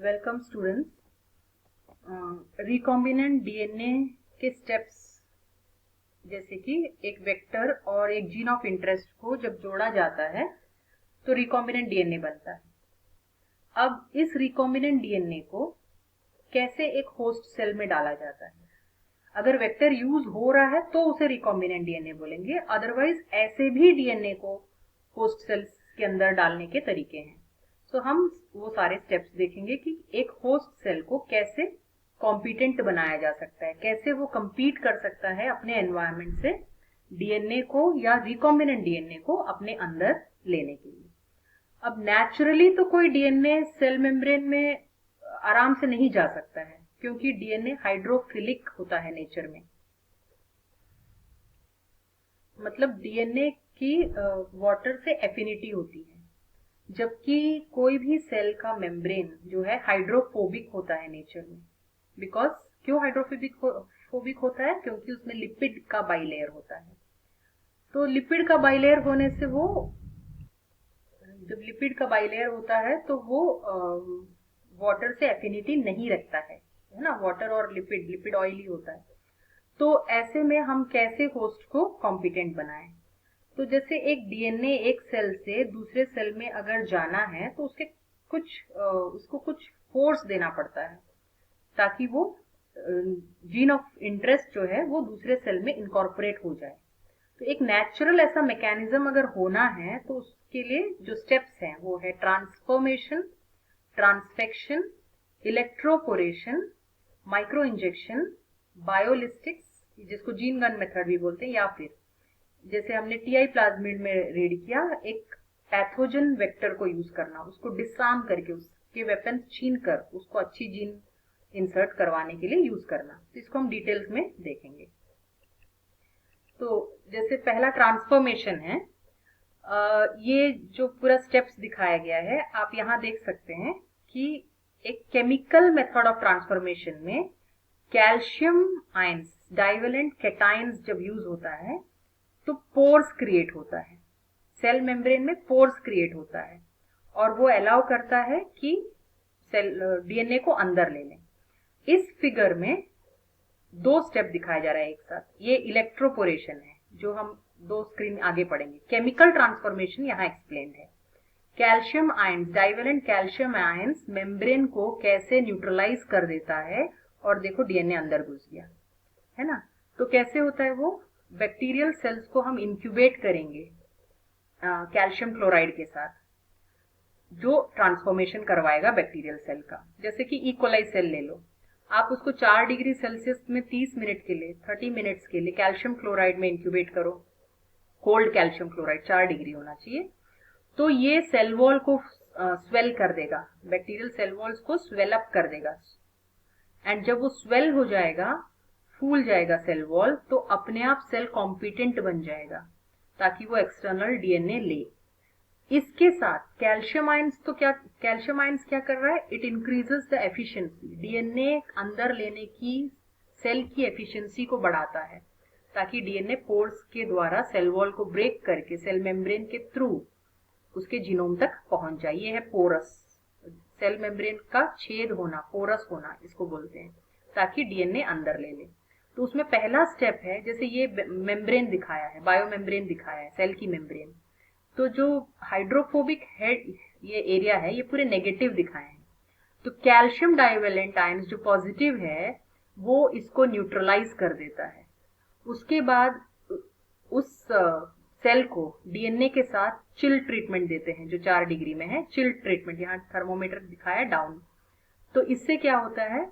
Welcome students. Recombinant DNA के steps जैसे कि एक वेक्टर और एक जीन ऑफ इंटरेस्ट को जब जोड़ा जाता है तो रिकॉम्बिनेंट डीएनए बनता है। अब इस रिकॉम्बिनेंट डीएनए को कैसे एक होस्ट सेल में डाला जाता है। अगर वेक्टर यूज हो रहा है तो उसे रिकॉम्बिनेंट डीएनए बोलेंगे, अदरवाइज ऐसे भी डीएनए को होस्ट सेल्स के अंदर डालने के तरीके हैं। तो हम वो सारे स्टेप्स देखेंगे कि एक होस्ट सेल को कैसे कॉम्पिटेंट बनाया जा सकता है, कैसे वो compete कर सकता है अपने एनवायरनमेंट से डीएनए को या रिकॉम्बिनेंट डीएनए को अपने अंदर लेने के लिए। अब नेचुरली तो कोई डीएनए सेल मेम्ब्रेन में आराम से नहीं जा सकता है, क्योंकि डीएनए हाइड्रोफिलिक होता है नेचर में। मतलब डीएनए की वाटर से एफिनिटी होती है, जबकि कोई भी सेल का मेम्ब्रेन जो है हाइड्रोफोबिक होता है नेचर में। बिकॉज क्यों हाइड्रोफोबिक होता है? क्योंकि उसमें लिपिड का बाइलेयर होता है। तो लिपिड का बाइलेयर होने से वो, जब लिपिड का बाइलेयर होता है तो वो वाटर से एफिनिटी नहीं रखता है ना। वाटर और लिपिड ऑयली होता है। तो ऐसे में हम कैसे होस्ट को कॉम्पिटेंट बनाएं? तो जैसे एक डीएनए एक सेल से दूसरे सेल में अगर जाना है तो उसको कुछ फोर्स देना पड़ता है ताकि वो जीन ऑफ इंटरेस्ट जो है वो दूसरे सेल में इनकॉर्पोरेट हो जाए। तो एक नेचुरल ऐसा मैकेनिज्म अगर होना है तो उसके लिए जो स्टेप्स हैं वो है transformation, transfection, electroporation, micro injection, बायोलिस्टिक्स जिसको जीन गन मेथड भी बोलते हैं, या फिर जैसे हमने टीआई प्लाज्मिड में रीड किया, एक पैथोजन वेक्टर को यूज करना, उसको डिसआर्म करके उसके वेपन्स छीन कर उसको अच्छी जीन इंसर्ट करवाने के लिए यूज करना। तो इसको हम डिटेल्स में देखेंगे। तो जैसे पहला ट्रांसफॉर्मेशन है, ये जो पूरा स्टेप्स दिखाया गया है आप यहाँ देख सकते हैं कि एक केमिकल मेथड ऑफ ट्रांसफॉर्मेशन में कैल्शियम आयंस, डाइवेलेंट कैटायंस जब यूज होता है तो पोर्स क्रिएट होता है। सेल मेम्ब्रेन में पोर्स क्रिएट होता है और वो अलाउ करता है कि सेल डीएनए को अंदर ले लें। इस फिगर में दो स्टेप दिखाया जा रहा है एक साथ। ये इलेक्ट्रोपोरेशन है जो हम दो स्क्रीन आगे पढ़ेंगे। केमिकल ट्रांसफॉर्मेशन यहाँ एक्सप्लेन्ड है। Calcium ions, divalent calcium ions membrane को कैसे न्यूट्रलाइज कर देता है, और देखो डीएनए अंदर घुस गया है ना। तो कैसे होता है वो? बैक्टीरियल सेल्स को हम इंक्यूबेट करेंगे कैल्शियम क्लोराइड के साथ, जो ट्रांसफॉर्मेशन करवाएगा बैक्टीरियल सेल का। जैसे कि इकोलाई सेल ले लो, आप उसको 4 डिग्री सेल्सियस में 30 मिनट के लिए, 30 मिनट्स के लिए कैल्शियम क्लोराइड में इंक्यूबेट करो। कोल्ड कैल्शियम क्लोराइड 4 डिग्री होना चाहिए। तो ये सेल वॉल को स्वेल कर देगा, बैक्टीरियल सेल वॉल्स को स्वेल अप कर देगा। एंड जब वो स्वेल हो जाएगा, फूल जाएगा सेल वॉल, तो अपने आप सेल कॉम्पिटेंट बन जाएगा ताकि वो एक्सटर्नल डीएनए ले। इसके साथ कैल्शियम आयंस क्या कर रहा है? It increases the efficiency. DNA अंदर लेने की सेल की एफिशिएंसी को बढ़ाता है ताकि डीएनए पोर्स के द्वारा सेल वॉल को ब्रेक करके सेल मेम्ब्रेन के थ्रू उसके जीनोम तक पहुंच जाए। ये है पोरस, सेल मेम्ब्रेन का छेद होना, पोरस होना इसको बोलते हैं, ताकि डीएनए अंदर ले ले। तो उसमें पहला स्टेप है, जैसे ये मेम्ब्रेन दिखाया है, बायो मेम्ब्रेन दिखाया है, सेल की मेम्ब्रेन। तो जो हाइड्रोफोबिक है ये एरिया है, ये पूरे नेगेटिव दिखाए हैं। तो कैल्शियम डाइवेलेंट आयंस जो पॉजिटिव है वो इसको न्यूट्रलाइज कर देता है। उसके बाद उस सेल को डीएनए के साथ चिल ट्रीटमेंट देते हैं जो 4 डिग्री में है। चिल ट्रीटमेंट, यहाँ थर्मोमीटर दिखाया डाउन। तो इससे क्या होता है?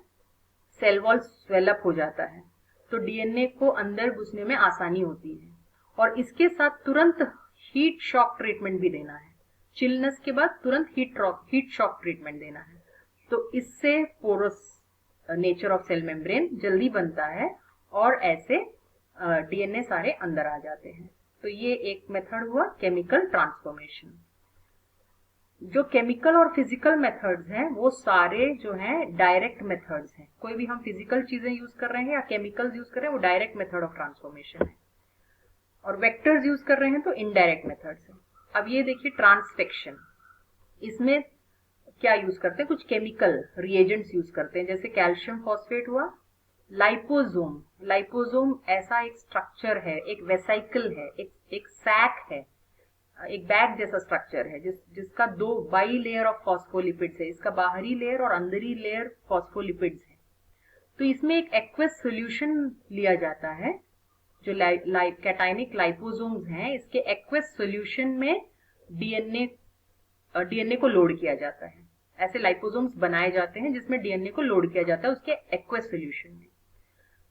सेल वॉल स्वेलअप हो जाता है, तो डीएनए को अंदर घुसने में आसानी होती है। और इसके साथ तुरंत हीट शॉक ट्रीटमेंट भी देना है। चिलनेस के बाद तुरंत हीट शॉक ट्रीटमेंट देना है। तो इससे porous nature of cell membrane जल्दी बनता है और ऐसे डीएनए सारे अंदर आ जाते हैं। तो ये एक मेथड हुआ केमिकल ट्रांसफॉर्मेशन। जो केमिकल और फिजिकल मेथड्स हैं वो सारे जो हैं डायरेक्ट मेथड्स हैं। कोई भी हम फिजिकल चीजें यूज कर रहे हैं या केमिकल्स यूज कर रहे हैं वो डायरेक्ट मेथड ऑफ ट्रांसफॉर्मेशन है, और वेक्टर्स यूज कर रहे हैं तो इनडायरेक्ट मेथड्स है। अब ये देखिए ट्रांसफेक्शन। इसमें क्या यूज करते हैं, कुछ केमिकल रिएजेंट्स यूज करते हैं, जैसे कैल्शियम फॉस्फेट हुआ, लाइपोसोम। लाइपोसोम ऐसा एक स्ट्रक्चर है, एक वेसाइकल है, एक सैक है, एक बैग जैसा स्ट्रक्चर है जिसका दो बाई लेयर ऑफ फॉस्फोलिपिड्स है, इसका बाहरी लेयर और अंदरी लेयर फॉस्फोलिपिड्स है। तो इसमें एक एक्वस सोल्यूशन लिया जाता है, जो कैटाइनिक लाइपोसोम्स हैं, इसके एक्वस सोल्यूशन में डीएनए को लोड किया जाता है। ऐसे लाइपोसोम्स बनाए जाते हैं जिसमें डीएनए को लोड किया जाता है उसके एक्वस सोल्यूशन में।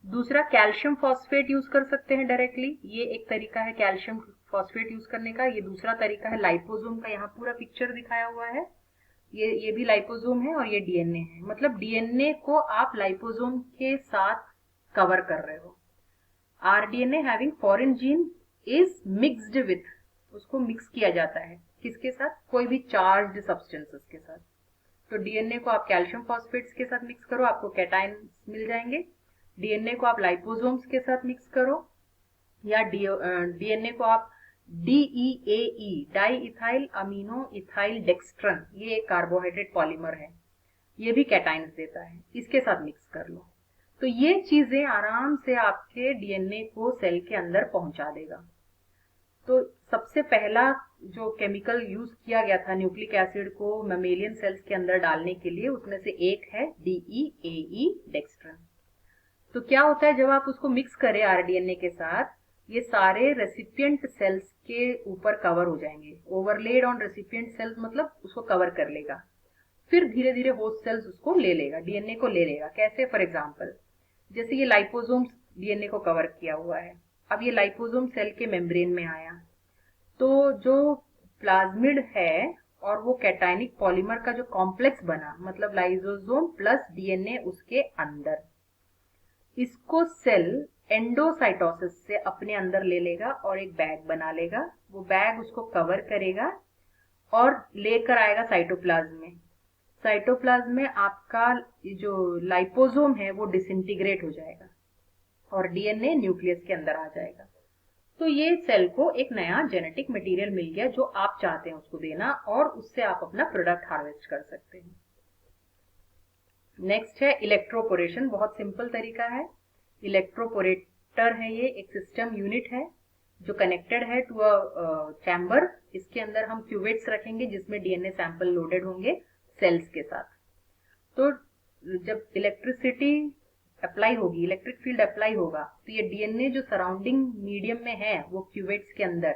दूसरा, कैल्शियम फॉस्फेट यूज कर सकते हैं डायरेक्टली, ये एक तरीका है कैल्शियम फॉस्फेट यूज करने का। ये दूसरा तरीका है लाइपोसोम का, यहाँ पूरा पिक्चर दिखाया हुआ है, ये भी लाइपोसोम है और ये डीएनए है। मतलब डीएनए को आप लाइपोसोम के साथ कवर कर रहे हो। RDNA having foreign gene is mixed with, उसको मिक्स किया जाता है किसके साथ, कोई भी चार्ज्ड सब्सटेंसेस के साथ। तो डीएनए को आप कैल्शियम फॉस्फेट्स के साथ मिक्स करो, आपको कैटाइन मिल जाएंगे। डीएनए को आप लाइपोसोम्स के साथ मिक्स करो, या डीएनए को आप डीईएई, di ethyl amino ethyl dextran, ये एक कार्बोहाइड्रेट पॉलीमर है, ये भी कैटाइन्स देता है, इसके साथ मिक्स कर लो। तो ये चीजें आराम से आपके डीएनए को सेल के अंदर पहुंचा देगा। तो सबसे पहला जो केमिकल यूज किया गया था न्यूक्लिक एसिड को मैमेलियन सेल्स के अंदर डालने के लिए, उसमें से एक है डीईएई डेक्स्ट्रन। तो क्या होता है, जब आप उसको मिक्स करें आरडीएनए के साथ, ये सारे रेसिपिएंट सेल्स के ऊपर कवर हो जाएंगे। ओवरलेड ऑन रेसिपिएंट सेल्स मतलब उसको कवर कर लेगा, फिर धीरे धीरे होस्ट सेल्स उसको ले लेगा, डीएनए को ले लेगा। कैसे, फॉर एग्जांपल जैसे ये लाइपोसोम डीएनए को कवर किया हुआ है, अब ये लाइपोसोम सेल के मेम्ब्रेन में आया, तो जो प्लाज्मिड है और वो कैटाइनिक पॉलीमर का जो कॉम्प्लेक्स बना, मतलब लाइसोसोम प्लस डीएनए उसके अंदर, इसको सेल एंडोसाइटोसिस से अपने अंदर ले लेगा और एक बैग बना लेगा। वो बैग उसको कवर करेगा और लेकर आएगा साइटोप्लाज्म में। साइटोप्लाज्म में आपका जो लाइपोसोम है वो डिसइंटीग्रेट हो जाएगा और डीएनए न्यूक्लियस के अंदर आ जाएगा। तो ये सेल को एक नया जेनेटिक मटेरियल मिल गया जो आप चाहते हैं उसको देना, और उससे आप अपना प्रोडक्ट हार्वेस्ट कर सकते हैं। नेक्स्ट है इलेक्ट्रोपोरेशन, बहुत सिंपल तरीका है। इलेक्ट्रोपोरेटर है ये, एक सिस्टम यूनिट है जो कनेक्टेड है टू अ चैम्बर। इसके अंदर हम क्यूवेट्स रखेंगे जिसमें डीएनए सैंपल लोडेड होंगे सेल्स के साथ। तो जब इलेक्ट्रिसिटी अप्लाई होगी, इलेक्ट्रिक फील्ड अप्लाई होगा, तो ये डीएनए जो सराउंडिंग मीडियम में है वो क्यूवेट्स के अंदर,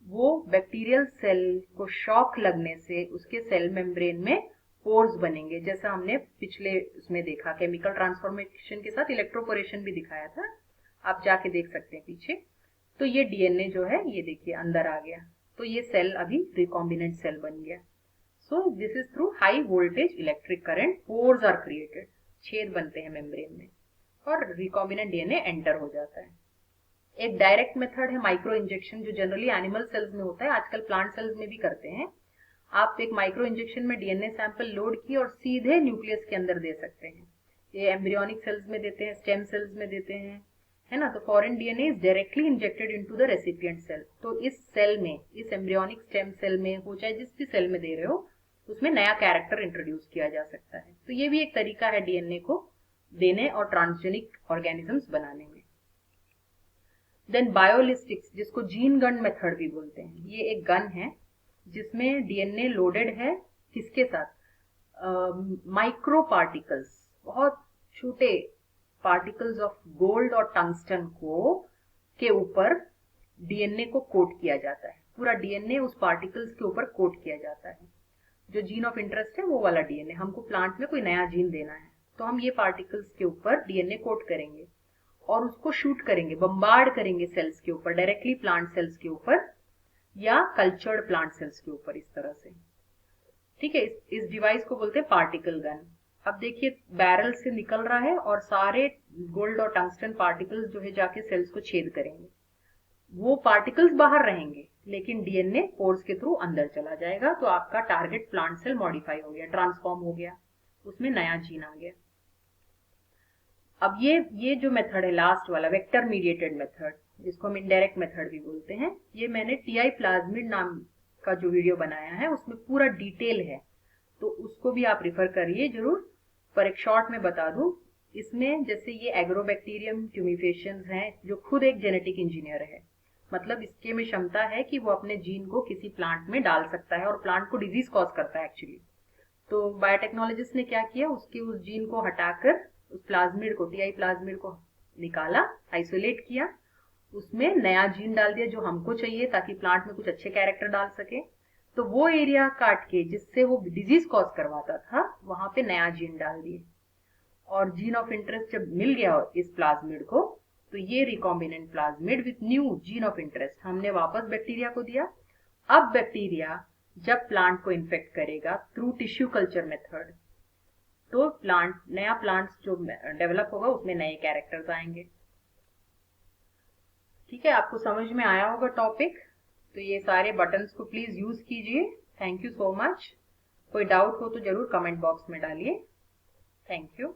वो बैक्टीरियल सेल को शॉक लगने से उसके सेल मेम्ब्रेन में पोर्स बनेंगे, जैसा हमने पिछले उसमें देखा, केमिकल ट्रांसफॉर्मेशन के साथ इलेक्ट्रोपोरेशन भी दिखाया था, आप जाके देख सकते हैं पीछे। तो ये डीएनए जो है ये देखिए अंदर आ गया, तो ये सेल अभी रिकॉम्बिनेंट सेल बन गया। So this is through high voltage electric current, pores are created, छेद बनते हैं मेम्ब्रेन में और रिकॉम्बिनेंट डीएनए एंटर हो जाता है। एक डायरेक्ट मेथड है माइक्रो इंजेक्शन, जो जनरली एनिमल सेल्स में होता है, आजकल प्लांट सेल्स में भी करते हैं। आप एक माइक्रो इंजेक्शन में डीएनए सैंपल लोड किए और सीधे न्यूक्लियस के अंदर दे सकते हैं। ये एम्ब्रियोनिक सेल्स में देते हैं, स्टेम सेल्स में देते हैं, है ना। तो foreign DNA is directly injected into the recipient cell. तो इस सेल में, इस एम्ब्रियोनिक स्टेम सेल में हो, चाहे जिस भी सेल में दे रहे हो, उसमें नया कैरेक्टर इंट्रोड्यूस किया जा सकता है। तो ये भी एक तरीका है डीएनए को देने और ट्रांसजेनिक ऑर्गेनिजम्स बनाने में। देन बायोलिस्टिक्स, जिसको जीन गन मेथड भी बोलते हैं, ये एक गन है जिसमें डीएनए लोडेड है, किसके साथ, माइक्रो पार्टिकल्स, बहुत छोटे पार्टिकल्स ऑफ गोल्ड और टंगस्टन को के ऊपर डीएनए को कोट किया जाता है। पूरा डीएनए उस पार्टिकल्स के ऊपर कोट किया जाता है। जो जीन ऑफ इंटरेस्ट है वो वाला डीएनए, हमको प्लांट में कोई नया जीन देना है तो हम ये पार्टिकल्स के ऊपर डीएनए कोट करेंगे और उसको शूट करेंगे, बम्बार्ड करेंगे सेल्स के ऊपर, डायरेक्टली प्लांट सेल्स के ऊपर या कल्चर्ड प्लांट सेल्स के ऊपर, इस तरह से। ठीक है, इस डिवाइस को बोलते हैं पार्टिकल गन। अब देखिए बैरल से निकल रहा है और सारे गोल्ड और टंगस्टन पार्टिकल्स जो है जाके सेल्स को छेद करेंगे। वो पार्टिकल्स बाहर रहेंगे लेकिन डीएनए पोर्स के थ्रू अंदर चला जाएगा। तो आपका टारगेट प्लांट सेल मॉडिफाई हो गया, ट्रांसफॉर्म हो गया, उसमें नया जीन आ गया। अब ये जो मेथड है लास्ट वाला, वेक्टर मीडिएटेड मेथड, जिसको हम इनडायरेक्ट मेथड भी बोलते हैं, ये मैंने टीआई प्लाज्मिड नाम का जो वीडियो बनाया है उसमें पूरा डिटेल है। तो उसको भी आप रिफर करिए जरूर। पर एक शॉर्ट में बता दूं, इसमें जैसे ये एग्रोबैक्टीरियम ट्यूमिफेशियंस हैं जो खुद एक जेनेटिक इंजीनियर है, मतलब इसके में क्षमता है कि वो अपने जीन को किसी प्लांट में डाल सकता है और प्लांट को डिजीज कॉज करता है एक्चुअली। तो बायोटेक्नोलॉजिस्ट ने क्या किया, उसके उस जीन को हटाकर उस प्लाज्मिड को, टीआई प्लाज्मिड को निकाला, आइसोलेट किया, उसमें नया जीन डाल दिया जो हमको चाहिए ताकि प्लांट में कुछ अच्छे कैरेक्टर डाल सके। तो वो एरिया काट के जिससे वो डिजीज कॉज करवाता था वहां पे नया जीन डाल दिए, और जीन ऑफ इंटरेस्ट जब मिल गया इस प्लाज्मिड को, तो ये recombinant plasmid with new gene of interest हमने वापस बैक्टीरिया को दिया। अब बैक्टीरिया जब प्लांट को इन्फेक्ट करेगा थ्रू टिश्यू कल्चर मेथड, तो प्लांट, नया प्लांट जो डेवलप होगा उसमें नए कैरेक्टर्स आएंगे। ठीक है, आपको समझ में आया होगा टॉपिक। तो ये सारे बटन्स को प्लीज यूज कीजिए। Thank you so much. कोई डाउट हो तो जरूर कमेंट बॉक्स में डालिए। Thank you.